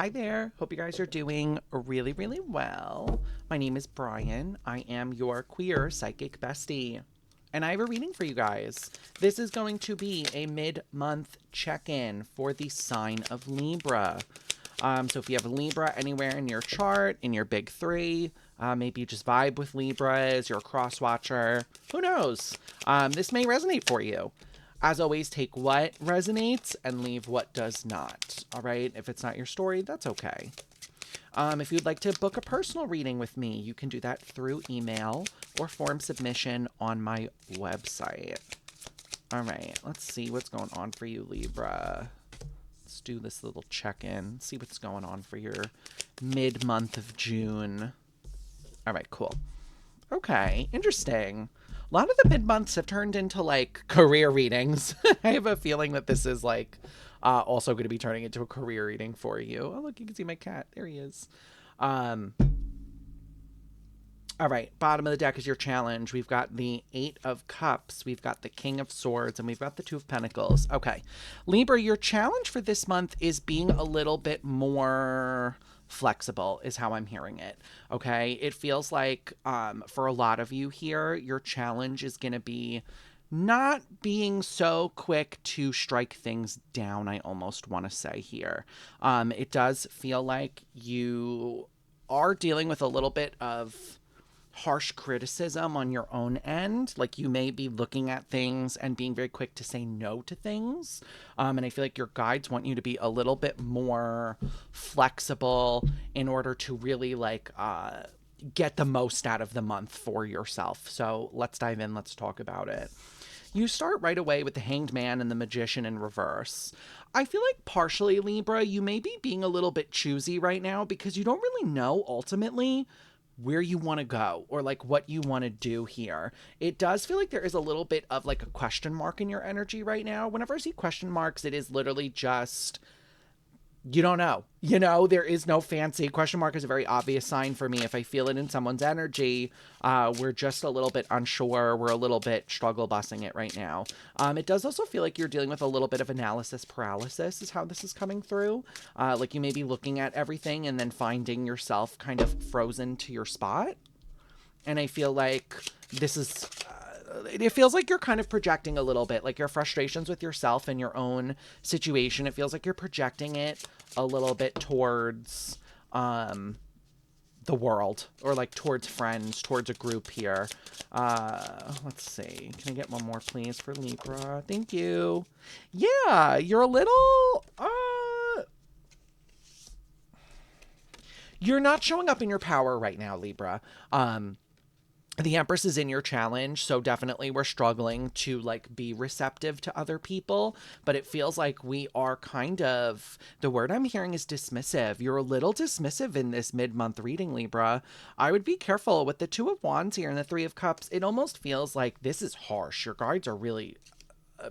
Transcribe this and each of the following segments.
Hi there. Hope you guys are doing really, really well. My name is Brian. I am your queer psychic bestie. And I have a reading for you guys. This is going to be a mid-month check-in for the sign of Libra. So if you have a Libra anywhere in your chart, in your big three, maybe you just vibe with Libras, you're a cross watcher, who knows? This may resonate for you. As always, take what resonates and leave what does not. All right? If it's not your story, that's okay. If you'd like to book a personal reading with me, you can do that through email or form submission on my website. All right, let's see what's going on for you, Libra. Let's do this little check-in, see what's going on for your mid-month of June. All right, cool. Okay, interesting. A lot of the mid-months have turned into, like, career readings. I have a feeling that this is, like, also going to be turning into a career reading for you. Oh, look, you can see my cat. There he is. All right, bottom of the deck is your challenge. We've got the Eight of Cups, we've got the King of Swords, and we've got the Two of Pentacles. Okay, Libra, your challenge for this month is being a little bit more flexible, is how I'm hearing it. Okay, it feels like for a lot of you here, your challenge is going to be not being so quick to strike things down, I almost want to say here. It does feel like you are dealing with a little bit of harsh criticism on your own end. Like, you may be looking at things and being very quick to say no to things. And I feel like your guides want you to be a little bit more flexible in order to really get the most out of the month for yourself. So let's dive in. Let's talk about it. You start right away with the Hanged Man and the Magician in reverse. I feel like partially, Libra, you may be being a little bit choosy right now because you don't really know ultimately where you want to go or like what you want to do here. It does feel like there is a little bit of like a question mark in your energy right now. Whenever I see question marks, it is literally just, you don't know. You know, there is no fancy. Question mark is a very obvious sign for me. If I feel it in someone's energy, we're just a little bit unsure. We're a little bit struggle bussing it right now. It does also feel like you're dealing with a little bit of analysis paralysis is how this is coming through. Like you may be looking at everything and then finding yourself kind of frozen to your spot. And I feel like this is... it feels like you're kind of projecting a little bit, like your frustrations with yourself and your own situation. It feels like you're projecting it a little bit towards the world or like towards friends, towards a group here. Let's see. Can I get one more, please, for Libra? Thank you. Yeah, you're a little... you're not showing up in your power right now, Libra. The Empress is in your challenge, so definitely we're struggling to like be receptive to other people, but it feels like we are kind of, the word I'm hearing is dismissive. You're a little dismissive in this mid-month reading, Libra. I would be careful with the Two of Wands here and the Three of Cups. It almost feels like this is harsh. Your guides are really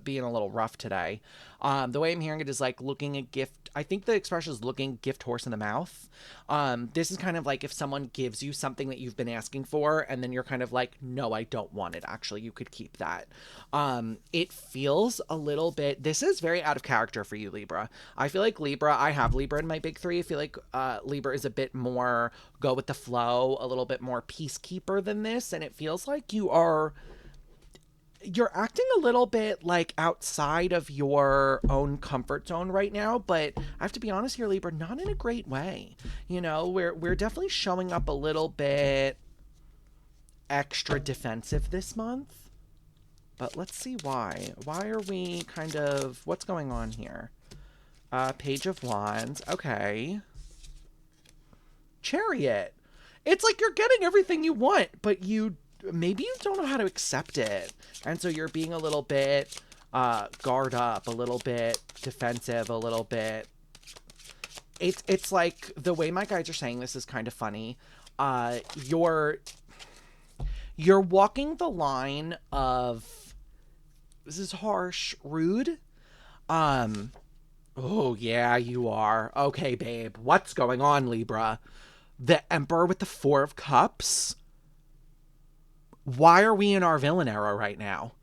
being a little rough today. The way I'm hearing it is like looking a gift. I think the expression is looking gift horse in the mouth. This is kind of like if someone gives you something that you've been asking for and then you're kind of like, no, I don't want it. Actually, you could keep that. It feels a little bit, this is very out of character for you, Libra. I feel like Libra, I have Libra in my big three. I feel like Libra is a bit more go with the flow, a little bit more peacekeeper than this. And it feels like you're acting a little bit like outside of your own comfort zone right now, but I have to be honest here, Libra, not in a great way. You know, we're definitely showing up a little bit extra defensive this month, but let's see why. Why are we kind of, what's going on here? Page of Wands. Okay. Chariot. It's like you're getting everything you want, but maybe you don't know how to accept it. And so you're being a little bit guard up, a little bit defensive, a little bit. It's like the way my guides are saying this is kind of funny. You're walking the line of, this is harsh, rude. Oh yeah, you are. Okay, babe. What's going on, Libra? The Emperor with the Four of Cups? Why are we in our villain era right now?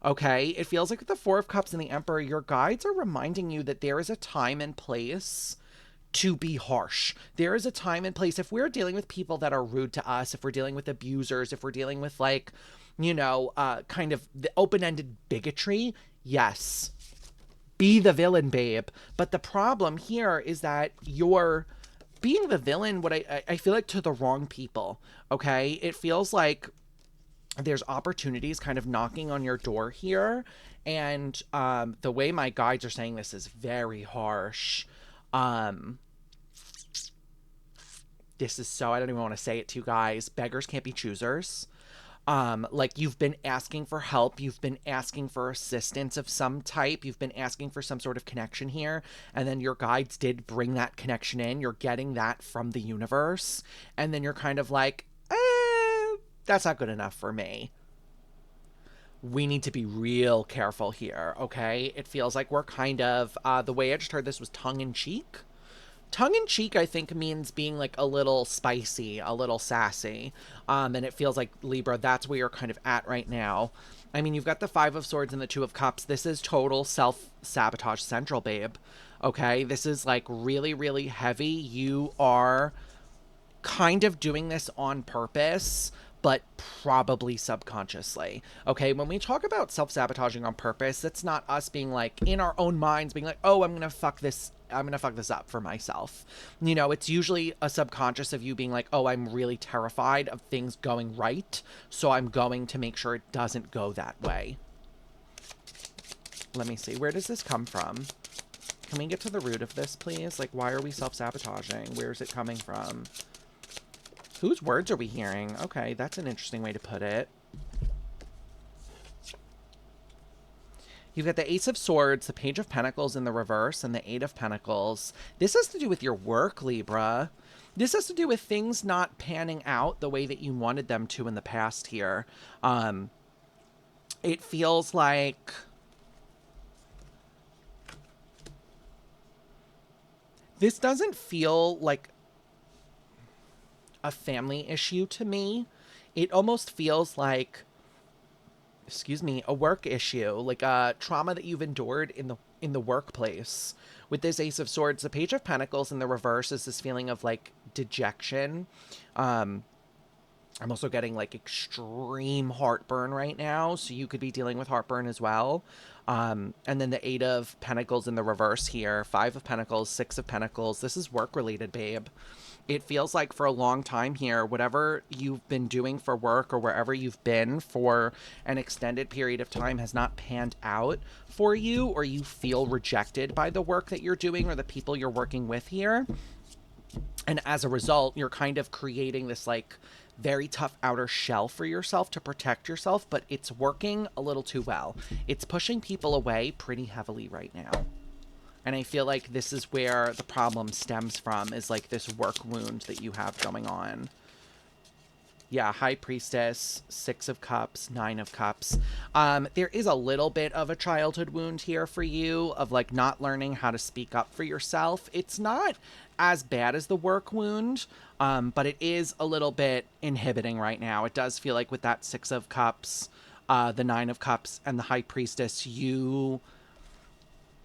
Okay, it feels like with the Four of Cups and the Emperor, your guides are reminding you that there is a time and place to be harsh. There is a time and place. If we're dealing with people that are rude to us, if we're dealing with abusers, if we're dealing with like, kind of the open-ended bigotry, yes, be the villain, babe. But the problem here is that you're being the villain, what I feel like, to the wrong people, okay? It feels like there's opportunities kind of knocking on your door here. And the way my guides are saying this is very harsh. This is so, I don't even want to say it to you guys. Beggars can't be choosers. Like, you've been asking for help, you've been asking for assistance of some type, you've been asking for some sort of connection here, and then your guides did bring that connection in. You're getting that from the universe, and then you're kind of like, that's not good enough for me. We need to be real careful here, okay? It feels like we're kind of, the way I just heard this was tongue-in-cheek. Tongue-in-cheek, I think, means being like a little spicy, a little sassy. And it feels like, Libra, that's where you're kind of at right now. I mean, you've got the Five of Swords and the Two of Cups. This is total self-sabotage central, babe. Okay? This is like really, really heavy. You are kind of doing this on purpose, but probably subconsciously. Okay, when we talk about self-sabotaging on purpose, that's not us being like in our own minds being like, oh, I'm gonna fuck this up for myself. It's usually a subconscious of you being like, oh, I'm really terrified of things going right, so I'm going to make sure it doesn't go that way. Let me see, where does this come from? Can we get to the root of this, please? Like, why are we self-sabotaging? Where's it coming from? Whose words are we hearing? Okay, that's an interesting way to put it. You've got the Ace of Swords, the Page of Pentacles in the reverse, and the Eight of Pentacles. This has to do with your work, Libra. This has to do with things not panning out the way that you wanted them to in the past here. It feels like this doesn't feel like a family issue to me. It almost feels like, a work issue, like a trauma that you've endured in the workplace. With this Ace of Swords, the Page of Pentacles in the reverse is this feeling of like dejection. I'm also getting like extreme heartburn right now, so you could be dealing with heartburn as well. And then the Eight of Pentacles in the reverse here, Five of Pentacles, Six of Pentacles. This is work related, babe. It feels like for a long time here, whatever you've been doing for work or wherever you've been for an extended period of time has not panned out for you, or you feel rejected by the work that you're doing or the people you're working with here. And as a result, you're kind of creating this like very tough outer shell for yourself to protect yourself, but it's working a little too well. It's pushing people away pretty heavily right now. And I feel like this is where the problem stems from, is like this work wound that you have going on. Yeah, High Priestess, Six of Cups, Nine of Cups. There is a little bit of a childhood wound here for you of like not learning how to speak up for yourself. It's not as bad as the work wound, but it is a little bit inhibiting right now. It does feel like with that Six of Cups, the Nine of Cups, and the High Priestess,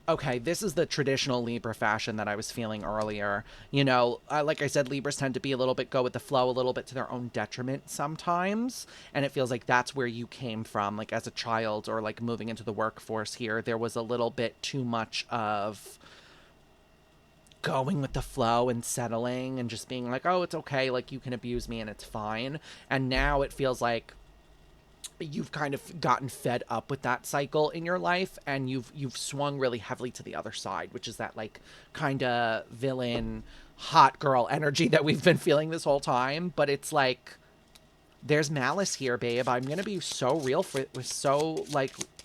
okay, this is the traditional Libra fashion that I was feeling earlier. Like I said, Libras tend to be a little bit go with the flow, a little bit to their own detriment sometimes. And it feels like that's where you came from, like as a child or like moving into the workforce here. There was a little bit too much of going with the flow and settling and just being like, oh, it's okay, like you can abuse me and it's fine. And now it feels like you've kind of gotten fed up with that cycle in your life, and you've swung really heavily to the other side, which is that like kind of villain hot girl energy that we've been feeling this whole time. But it's like there's malice here, babe. I'm gonna be so real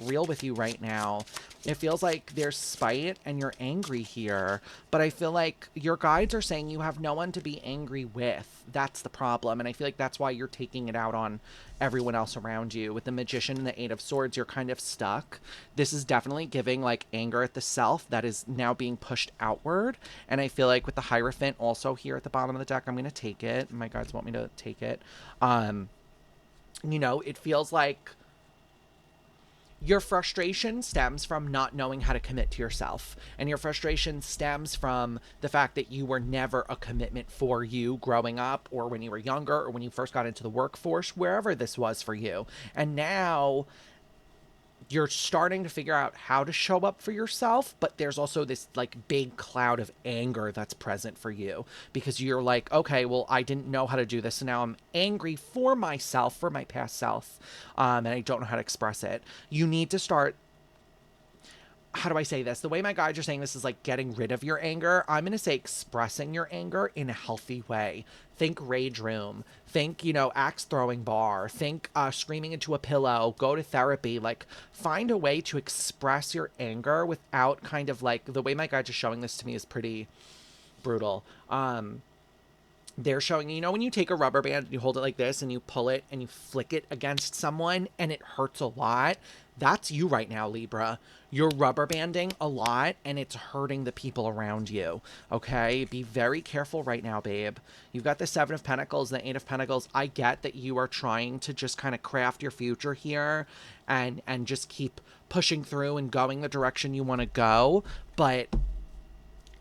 real with you right now. It feels like there's spite and you're angry here, but I feel like your guides are saying you have no one to be angry with. That's the problem, and I feel like that's why you're taking it out on everyone else around you. With the Magician and the Eight of Swords, you're kind of stuck. This is definitely giving like anger at the self that is now being pushed outward, and I feel like with the Hierophant also here at the bottom of the deck, I'm going to take it. My guides want me to take it. It feels like Your frustration stems from not knowing how to commit to yourself. And your frustration stems from the fact that you were never a commitment for you growing up, or when you were younger, or when you first got into the workforce, wherever this was for you. And now you're starting to figure out how to show up for yourself, but there's also this like big cloud of anger that's present for you because you're like, okay, well, I didn't know how to do this, so now I'm angry for myself, for my past self, and I don't know how to express it. You need to start, how do I say this? The way my guides are saying this is like getting rid of your anger. I'm going to say expressing your anger in a healthy way. Think rage room. Think, axe throwing bar. Think screaming into a pillow. Go to therapy. Like, find a way to express your anger without kind of like, the way my guides are showing this to me is pretty brutal. They're showing, when you take a rubber band and you hold it like this and you pull it and you flick it against someone and it hurts a lot. That's you right now, Libra. You're rubber banding a lot and it's hurting the people around you. Okay? Be very careful right now, babe. You've got the Seven of Pentacles, the Eight of Pentacles. I get that you are trying to just kind of craft your future here and just keep pushing through and going the direction you want to go, but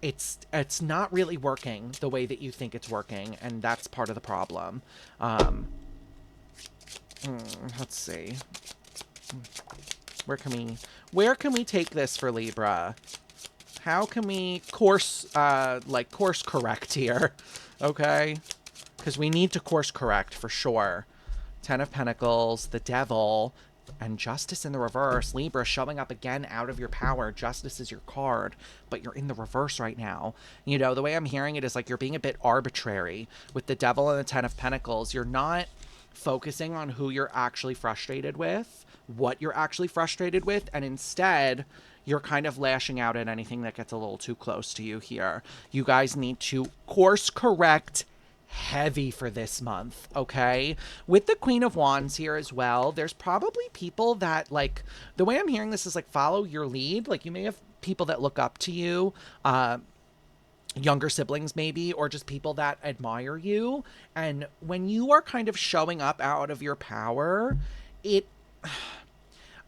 it's not really working the way that you think it's working, and that's part of the problem. Let's see. Where can we take this for Libra? How can we course correct here? Okay? Because we need to course correct for sure. Ten of Pentacles, the Devil, and Justice in the reverse. Libra, showing up again out of your power. Justice is your card, but you're in the reverse right now. The way I'm hearing it is like you're being a bit arbitrary. With the Devil and the Ten of Pentacles, you're not focusing on who you're actually frustrated with, what you're actually frustrated with, and instead you're kind of lashing out at anything that gets a little too close to you here. You guys need to course correct heavy for this month, okay? With the Queen of Wands here as well, there's probably people that, like, the way I'm hearing this is like follow your lead. Like, you may have people that look up to you, younger siblings maybe, or just people that admire you. And when you are kind of showing up out of your power,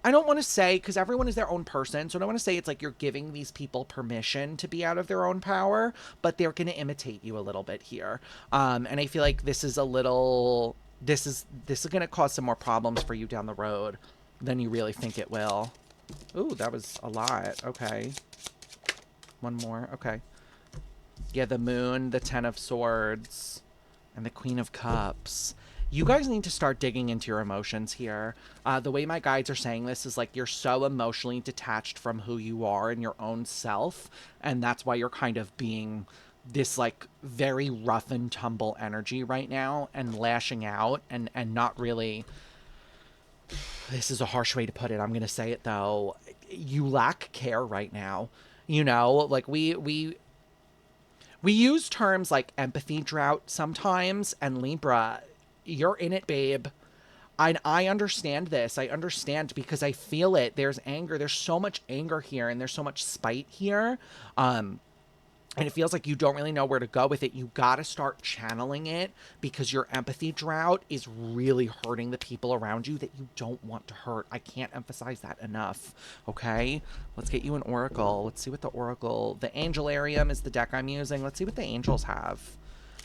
I don't want to say, because everyone is their own person, so I don't want to say it's like you're giving these people permission to be out of their own power, but they're going to imitate you a little bit here. And I feel like this is going to cause some more problems for you down the road than you really think it will. Ooh, that was a lot. Okay. One more. Okay. Yeah, the Moon, the Ten of Swords, and the Queen of Cups. You guys need to start digging into your emotions here. The way my guides are saying this is like you're so emotionally detached from who you are and your own self, and that's why you're kind of being this like very rough and tumble energy right now and lashing out and not really... This is a harsh way to put it. I'm going to say it though. You lack care right now. Like we use terms like empathy drought sometimes, and Libra, you're in it, babe. I understand this. I understand because I feel it. There's anger. There's so much anger here, and there's so much spite here. And it feels like you don't really know where to go with it. You got to start channeling it because your empathy drought is really hurting the people around you that you don't want to hurt. I can't emphasize that enough. Okay? Let's get you an oracle. Let's see what the oracle... The Angelarium is the deck I'm using. Let's see what the angels have.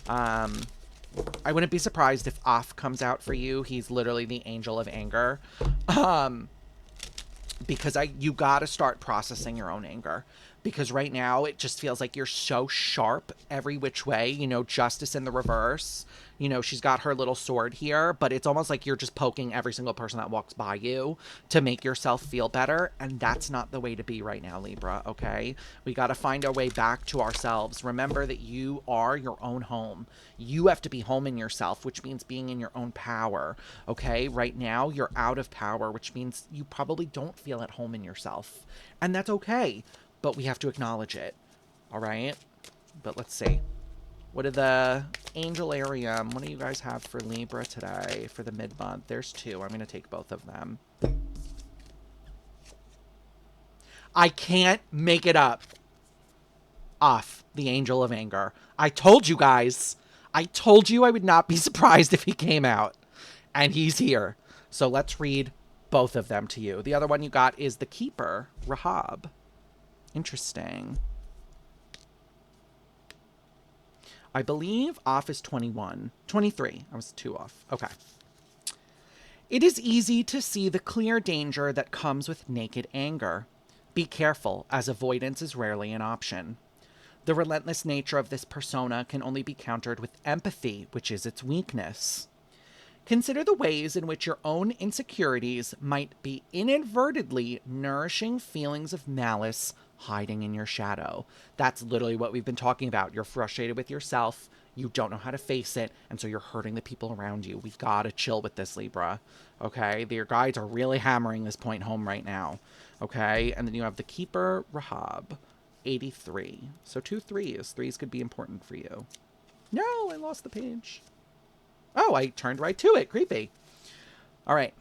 I wouldn't be surprised if Off comes out for you. He's literally the angel of anger. Because you got to start processing your own anger. Because right now it just feels like you're so sharp every which way. Justice in the reverse. She's got her little sword here, but it's almost like you're just poking every single person that walks by you to make yourself feel better. And that's not the way to be right now, Libra, okay? We got to find our way back to ourselves. Remember that you are your own home. You have to be home in yourself, which means being in your own power, okay? Right now, you're out of power, which means you probably don't feel at home in yourself. And that's okay. But we have to acknowledge it. All right? But let's see. What are the Angelarium? What do you guys have for Libra today for the mid-month? There's two. I'm going to take both of them. I can't make it up. Off, the Angel of Anger. I told you guys. I told you I would not be surprised if he came out. And he's here. So let's read both of them to you. The other one you got is the Keeper, Rahab. Interesting. I believe off is 21. 23. I was 2 off. Okay. It is easy to see the clear danger that comes with naked anger. Be careful, as avoidance is rarely an option. The relentless nature of this persona can only be countered with empathy, which is its weakness. Consider the ways in which your own insecurities might be inadvertently nourishing feelings of malice hiding in your shadow. That's literally what we've been talking about. You're frustrated with yourself. You don't know how to face it, and so you're hurting the people around you. We've got to chill with this, Libra. Okay? Your guides are really hammering this point home right now. Okay? And then you have the Keeper, Rahab, 83. So 2 3s. 3s could be important for you. No, I lost the page. Oh, I turned right to it. Creepy. All right.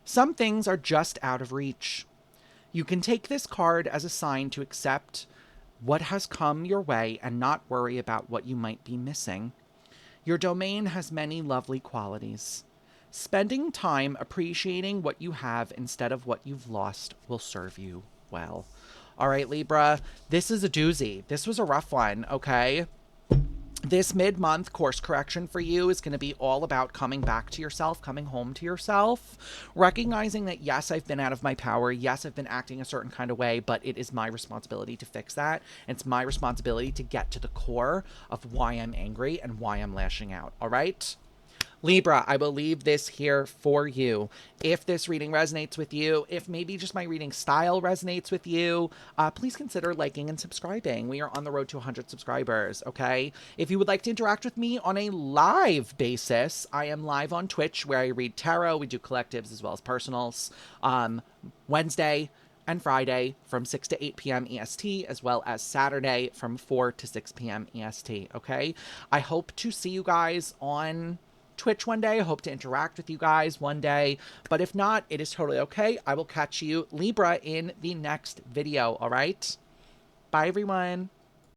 Some things are just out of reach. You can take this card as a sign to accept what has come your way and not worry about what you might be missing. Your domain has many lovely qualities. Spending time appreciating what you have instead of what you've lost will serve you well. All right, Libra, this is a doozy. This was a rough one, okay? This mid-month course correction for you is going to be all about coming back to yourself, coming home to yourself, recognizing that, yes, I've been out of my power. Yes, I've been acting a certain kind of way, but it is my responsibility to fix that. And it's my responsibility to get to the core of why I'm angry and why I'm lashing out. All right? Libra, I will leave this here for you. If this reading resonates with you, if maybe just my reading style resonates with you, please consider liking and subscribing. We are on the road to 100 subscribers, okay? If you would like to interact with me on a live basis, I am live on Twitch where I read tarot. We do collectives as well as personals. Wednesday and Friday from 6 to 8 p.m. EST, as well as Saturday from 4 to 6 p.m. EST, okay? I hope to see you guys on Twitch one day. I hope to interact with you guys one day, but if not, it is totally okay. I will catch you, Libra, in the next video, all right? Bye, everyone.